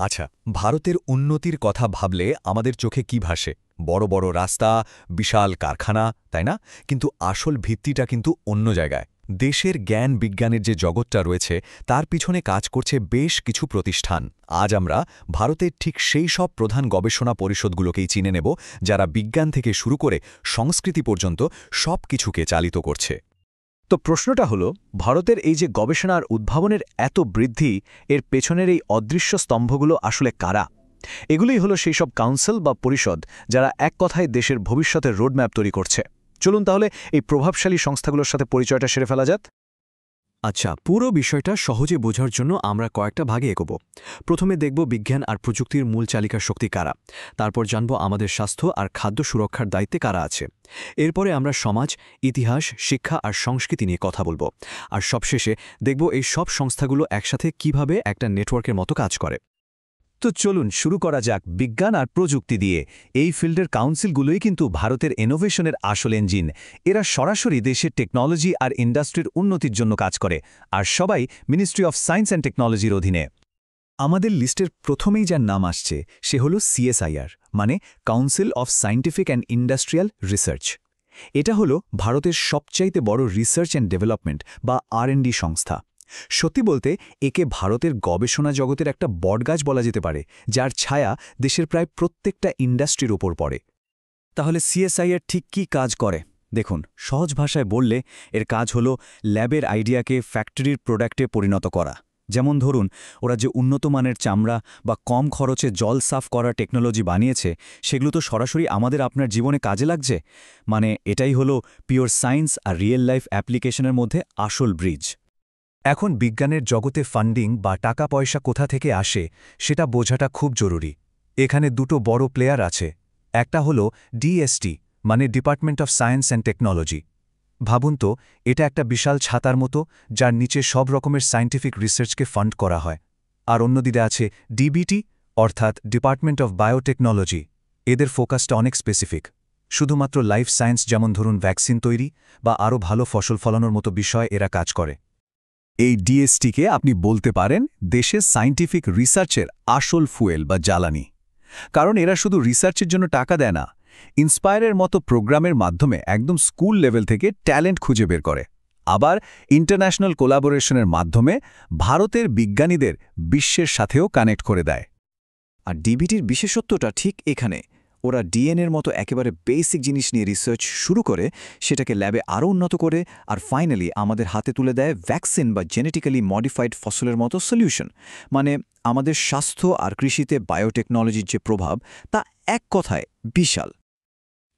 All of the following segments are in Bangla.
আচ্ছা, ভারতের উন্নতির কথা ভাবলে আমাদের চোখে কি ভাসে? বড় বড় রাস্তা, বিশাল কারখানা, তাই না? কিন্তু আসল ভিত্তিটা কিন্তু অন্য জায়গায়। দেশের জ্ঞান বিজ্ঞানের যে জগৎটা রয়েছে তার পিছনে কাজ করছে বেশ কিছু প্রতিষ্ঠান। আজ আমরা ভারতের ঠিক সেই সব প্রধান গবেষণা পরিষদগুলোকেই চিনে নেব যারা বিজ্ঞান থেকে শুরু করে সংস্কৃতি পর্যন্ত সব কিছুকে চালিত করছে। তো প্রশ্নটা হলো, ভারতের এই যে গবেষণার উদ্ভাবনের এত বৃদ্ধি, এর পেছনের এই অদৃশ্য স্তম্ভগুলো আসলে কারা? এগুলোই হলো সেই সব কাউন্সিল বা পরিষদ যারা এক কথায় দেশের ভবিষ্যতের রোডম্যাপ তৈরি করছে। চলুন তাহলে এই প্রভাবশালী সংস্থাগুলোর সাথে পরিচয়টা সেরে ফেলা যাক। আচ্ছা, পুরো বিষয়টা সহজে বোঝার জন্য আমরা কয়েকটা ভাগে এগোব। প্রথমে দেখব বিজ্ঞান আর প্রযুক্তির মূল চালিকা শক্তি কারা, তারপর জানব আমাদের স্বাস্থ্য আর খাদ্য সুরক্ষার দায়িত্বে কারা আছে। এরপরে আমরা সমাজ, ইতিহাস, শিক্ষা আর সংস্কৃতি নিয়ে কথা বলবো। আর সবশেষে দেখব এই সব সংস্থাগুলো একসাথে কিভাবে একটা নেটওয়ার্কের মতো কাজ করে। তো চলুন শুরু করা যাক বিজ্ঞান আর প্রযুক্তি দিয়ে। এই ফিল্ডের কাউন্সিলগুলোই কিন্তু ভারতের ইনোভেশনের আসল ইঞ্জিন। এরা সরাসরি দেশের টেকনোলজি আর ইন্ডাস্ট্রির উন্নতির জন্য কাজ করে, আর সবাই মিনিস্ট্রি অফ সায়েন্স অ্যান্ড টেকনোলজির অধীনে। আমাদের লিস্টের প্রথমেই যার নাম আসছে সে হল সিএসআইআর, মানে council of scientific and industrial research. এটা হলো ভারতের সবচাইতে বড় রিসার্চ অ্যান্ড ডেভেলপমেন্ট বা আর&ডি সংস্থা। সত্যি বলতে একে ভারতের গবেষণা জগতের একটা বটগাছ বলা যেতে পারে, যার ছায়া দেশের প্রায় প্রত্যেকটা ইন্ডাস্ট্রির ওপর পড়ে। তাহলে সিএসআইআর ঠিক কী কাজ করে? দেখুন, সহজ ভাষায় বললে এর কাজ হলো ল্যাবের আইডিয়াকে ফ্যাক্টরির প্রোডাক্টে পরিণত করা। যেমন ধরুন, ওরা যে উন্নত মানের চামড়া বা কম খরচে জল সাফ করার টেকনোলজি বানিয়েছে, সেগুলো তো সরাসরি আমাদের আপনার জীবনে কাজে লাগছে। মানে এটাই হলো পিওর সায়েন্স আর রিয়েল লাইফ অ্যাপ্লিকেশনের মধ্যে আসল ব্রিজ। এখন বিজ্ঞানের জগতে ফান্ডিং বা টাকা পয়সা কোথা থেকে আসে সেটা বোঝাটা খুব জরুরি। এখানে দুটো বড় প্লেয়ার আছে। একটা হলো ডিএসটি, মানে department of science and technology. ভাবুন তো, এটা একটা বিশাল ছাতার মতো, যার নিচে সব রকমের সায়েন্টিফিক রিসার্চকে ফান্ড করা হয়। আর অন্যদিকে আছে ডিবিটি, অর্থাৎ ডিপার্টমেন্ট অফ বায়োটেকনোলজি। এদের ফোকাসটা অনেক স্পেসিফিক, শুধুমাত্র লাইফ সায়েন্স, যেমন ধরুন ভ্যাকসিন তৈরি বা আরও ভালো ফসল ফলানোর মতো বিষয়ে এরা কাজ করে। এই ডিএসটিকে আপনি বলতে পারেন দেশের সায়েন্টিফিক রিসার্চের আসল ফুয়েল বা জ্বালানি। কারণ এরা শুধু রিসার্চের জন্য টাকা দেয় না, ইন্সপায়ারের মতো প্রোগ্রামের মাধ্যমে একদম স্কুল লেভেল থেকে ট্যালেন্ট খুঁজে বের করে। আবার ইন্টারন্যাশনাল কোলাবোরেশনের মাধ্যমে ভারতের বিজ্ঞানীদের বিশ্বের সাথেও কানেক্ট করে দেয়। আর ডিবিটির বিশেষত্বটা ঠিক এখানে। ওরা ডিএনএর মতো একেবারে বেসিক জিনিস নিয়ে রিসার্চ শুরু করে, সেটাকে ল্যাবে আরও উন্নত করে, আর ফাইনালি আমাদের হাতে তুলে দেয় ভ্যাকসিন বা জেনেটিক্যালি মডিফাইড ফসলের মতো সলিউশন। মানে আমাদের স্বাস্থ্য আর কৃষিতে বায়োটেকনোলজির যে প্রভাব, তা এক কথায় বিশাল।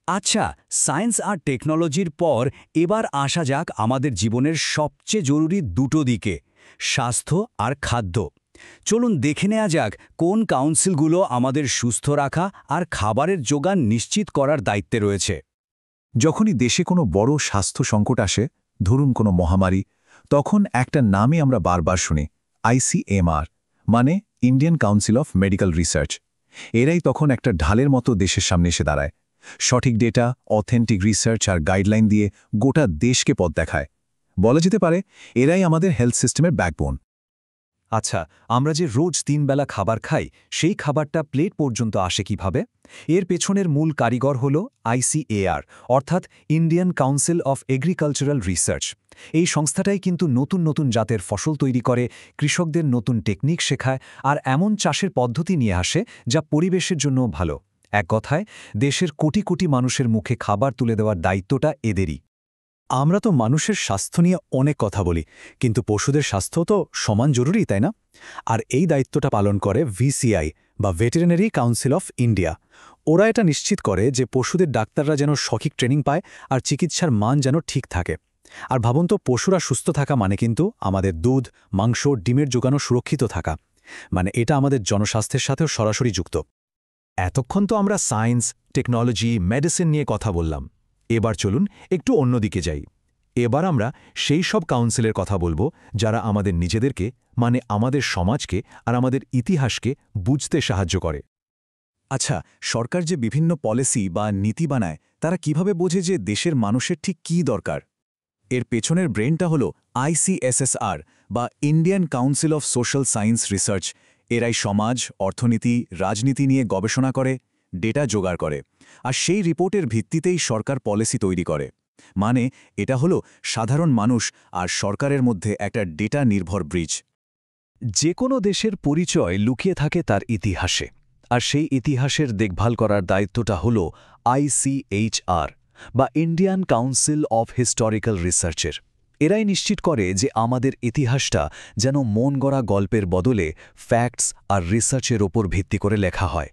আচ্ছা, সায়েন্স আর টেকনোলজির পর এবার আসা যাক আমাদের জীবনের সবচেয়ে জরুরি দুটো দিকে, স্বাস্থ্য আর খাদ্য। চলুন দেখে নেওয়া যাক কোন কাউন্সিলগুলো আমাদের সুস্থ রাখা আর খাবারের যোগান নিশ্চিত করার দায়িত্বে রয়েছে। যখনই দেশে কোনো বড় স্বাস্থ্য সংকট আসে, ধরুন কোনো মহামারী, তখন একটা নামই আমরা বারবার শুনি, আইসিএমআর, মানে Indian council of medical research. এরাই তখন একটা ঢালের মতো দেশের সামনে এসে দাঁড়ায়। সঠিক ডেটা, অথেন্টিক রিসার্চ আর গাইডলাইন দিয়ে গোটা দেশকে পথ দেখায়। বলা যেতে পারে এরাই আমাদের হেলথ সিস্টেমের ব্যাকবোন। আচ্ছা, আমরা যে রোজ 3 বেলা খাবার খাই, সেই খাবারটা প্লেট পর্যন্ত আসে কিভাবে? এর পেছনের মূল কারিগর হল আইসিএআর, অর্থাৎ Indian council of agricultural research. এই সংস্থাটাই কিন্তু নতুন নতুন জাতের ফসল তৈরি করে, কৃষকদের নতুন টেকনিক শেখায়, আর এমন চাষের পদ্ধতি নিয়ে আসে যা পরিবেশের জন্য ভালো। এক কথায়, দেশের কোটি কোটি মানুষের মুখে খাবার তুলে দেওয়ার দায়িত্বটা এদেরই। আমরা তো মানুষের স্বাস্থ্য নিয়ে অনেক কথা বলি, কিন্তু পশুদের স্বাস্থ্য তো সমান জরুরি, তাই না? আর এই দায়িত্বটা পালন করে ভিসিআই বা ভেটেরিনারি কাউন্সিল অফ ইন্ডিয়া। ওরা এটা নিশ্চিত করে যে পশুদের ডাক্তাররা যেন সঠিক ট্রেনিং পায় আর চিকিৎসার মান যেন ঠিক থাকে। আর ভাবুন তো, পশুরা সুস্থ থাকা মানে কিন্তু আমাদের দুধ, মাংস, ডিমের যোগানো সুরক্ষিত থাকা। মানে এটা আমাদের জনস্বাস্থ্যের সাথেও সরাসরি যুক্ত। এতক্ষণ তো আমরা সায়েন্স, টেকনোলজি, মেডিসিন নিয়ে কথা বললাম। এবার চলুন একটু অন্যদিকে যাই। এবার আমরা সেই সব কাউন্সিলের কথা বলবো যারা আমাদের নিজেদেরকে, মানে আমাদের সমাজকে আর আমাদের ইতিহাসকে বুঝতে সাহায্য করে। আচ্ছা, সরকার যে বিভিন্ন পলিসি বা নীতি বানায়, তারা কিভাবে বোঝে যে দেশের মানুষের ঠিক কী দরকার? এর পেছনের ব্রেনটা হলো আইসিএসএসআর বা Indian council of social science research. এরাই সমাজ, অর্থনীতি, রাজনীতি নিয়ে গবেষণা করে, ডেটা জোগাড় করে, আর সেই রিপোর্টের ভিত্তিতেই সরকার পলিসি তৈরি করে। মানে এটা হলো সাধারণ মানুষ আর সরকারের মধ্যে একটা ডেটা নির্ভর ব্রিজ। যে কোনো দেশের পরিচয় লুকিয়ে থাকে তার ইতিহাসে, আর সেই ইতিহাসের দেখভাল করার দায়িত্বটা হল ICHR বা ইন্ডিয়ান কাউন্সিল অফ হিস্টোরিক্যাল রিসার্চের। এরাই নিশ্চিত করে যে আমাদের ইতিহাসটা যেন মন গড়া গল্পের বদলে ফ্যাক্টস আর রিসার্চের ওপর ভিত্তি করে লেখা হয়।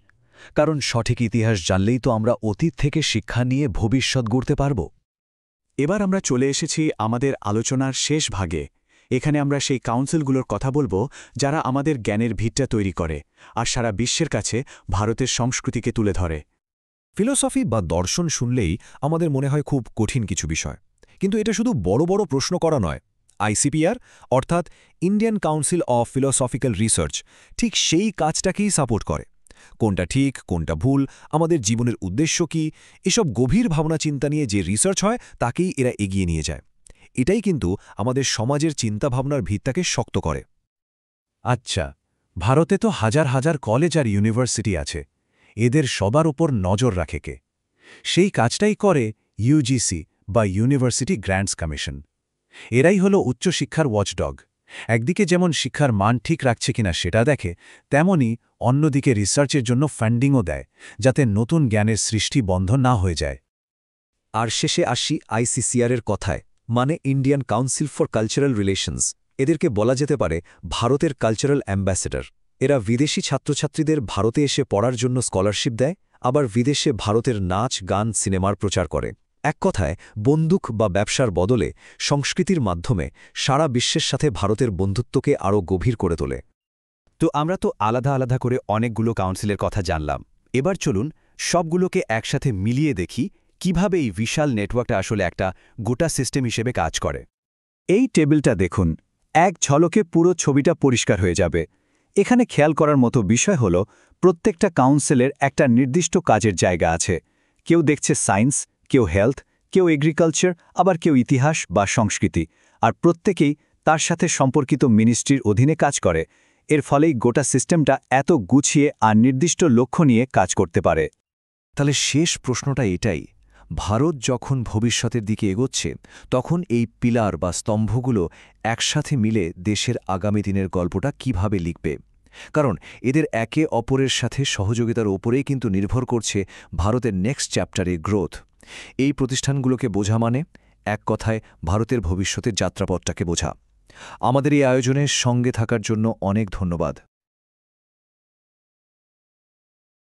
কারণ সঠিক ইতিহাস জানলেই তো আমরা অতীত থেকে শিক্ষা নিয়ে ভবিষ্যৎ গড়তে পারব। এবার আমরা চলে এসেছি আমাদের আলোচনার শেষ ভাগে। এখানে আমরা সেই কাউন্সিলগুলোর কথা বলবো যারা আমাদের জ্ঞানের ভিতটা তৈরি করে আর সারা বিশ্বের কাছে ভারতের সংস্কৃতিকে তুলে ধরে। ফিলোসফি বা দর্শন শুনলেই আমাদের মনে হয় খুব কঠিন কিছু বিষয়, কিন্তু এটা শুধু বড় বড় প্রশ্ন করা নয়। ICPR অর্থাৎ Indian council of philosophical research ঠিক সেই কাজটাকেই সাপোর্ট করে। কোনটা ঠিক, কোনটা ভুল, আমাদের জীবনের উদ্দেশ্য কি, এসব গভীর ভাবনা চিন্তা নিয়ে যে রিসার্চ হয় তাকেই এরা এগিয়ে নিয়ে যায়। এটাই কিন্তু আমাদের সমাজের চিন্তাভাবনার ভিতটাকে শক্ত করে। আচ্ছা, ভারতে তো হাজার হাজার কলেজ আর ইউনিভার্সিটি আছে। এদের সবার উপর নজর রাখে কে? সেই কাজটাই করে UGC বা ইউনিভার্সিটি গ্র্যান্টস কমিশন। এরাই হলো উচ্চশিক্ষার ওয়াচডগ। একদিকে যেমন শিক্ষার মান ঠিক রাখছে কিনা সেটা দেখে, তেমনি অন্যদিকে রিসার্চের জন্য ফান্ডিংও দেয়, যাতে নতুন জ্ঞানের সৃষ্টি বন্ধ না হয়ে যায়। আর শেষে আসি ICCR এর কথায়, মানে Indian council for cultural relations. এদেরকে বলা যেতে পারে ভারতের কালচারাল অ্যাম্বাসেডর। এরা বিদেশি ছাত্রছাত্রীদের ভারতে এসে পড়ার জন্য স্কলারশিপ দেয়, আবার বিদেশে ভারতের নাচ, গান, সিনেমার প্রচার করে। এক কথায় বন্দুক বা ব্যবসার বদলে সংস্কৃতির মাধ্যমে সারা বিশ্বের সাথে ভারতের বন্ধুত্বকে আরও গভীর করে তোলে। তো আমরা তো আলাদা আলাদা করে অনেকগুলো কাউন্সিলের কথা জানলাম। এবার চলুন সবগুলোকে একসাথে মিলিয়ে দেখি কিভাবে এই বিশাল নেটওয়ার্কটা আসলে একটা গোটা সিস্টেম হিসেবে কাজ করে। এই টেবিলটা দেখুন, এক ঝলকে পুরো ছবিটা পরিষ্কার হয়ে যাবে। এখানে খেয়াল করার মতো বিষয় হল প্রত্যেকটা কাউন্সিলের একটা নির্দিষ্ট কাজের জায়গা আছে। কেউ দেখছে সায়েন্স, কেউ হেলথ, কেউ এগ্রিকালচার, আবার কেউ ইতিহাস বা সংস্কৃতি, আর প্রত্যেকেই তার সাথে সম্পর্কিত মিনিস্ট্রির অধীনে কাজ করে। এর ফলেই গোটা সিস্টেমটা এত গুছিয়ে আর নির্দিষ্ট লক্ষ্য নিয়ে কাজ করতে পারে। তাহলে শেষ প্রশ্নটা এটাই, ভারত যখন ভবিষ্যতের দিকে এগোচ্ছে তখন এই পিলার বা স্তম্ভগুলো একসাথে মিলে দেশের আগামী দিনের গল্পটা কিভাবে লিখবে? কারণ এদের একে অপরের সাথে সহযোগিতার ওপরেই কিন্তু নির্ভর করছে ভারতের নেক্সট চ্যাপ্টারের গ্রোথ। এই প্রতিষ্ঠানগুলোকে বোঝা মানে এক কথায় ভারতের ভবিষ্যতের যাত্রাপথটাকে বোঝা। আমাদের এই আয়োজনের সঙ্গে থাকার জন্য অনেক ধন্যবাদ।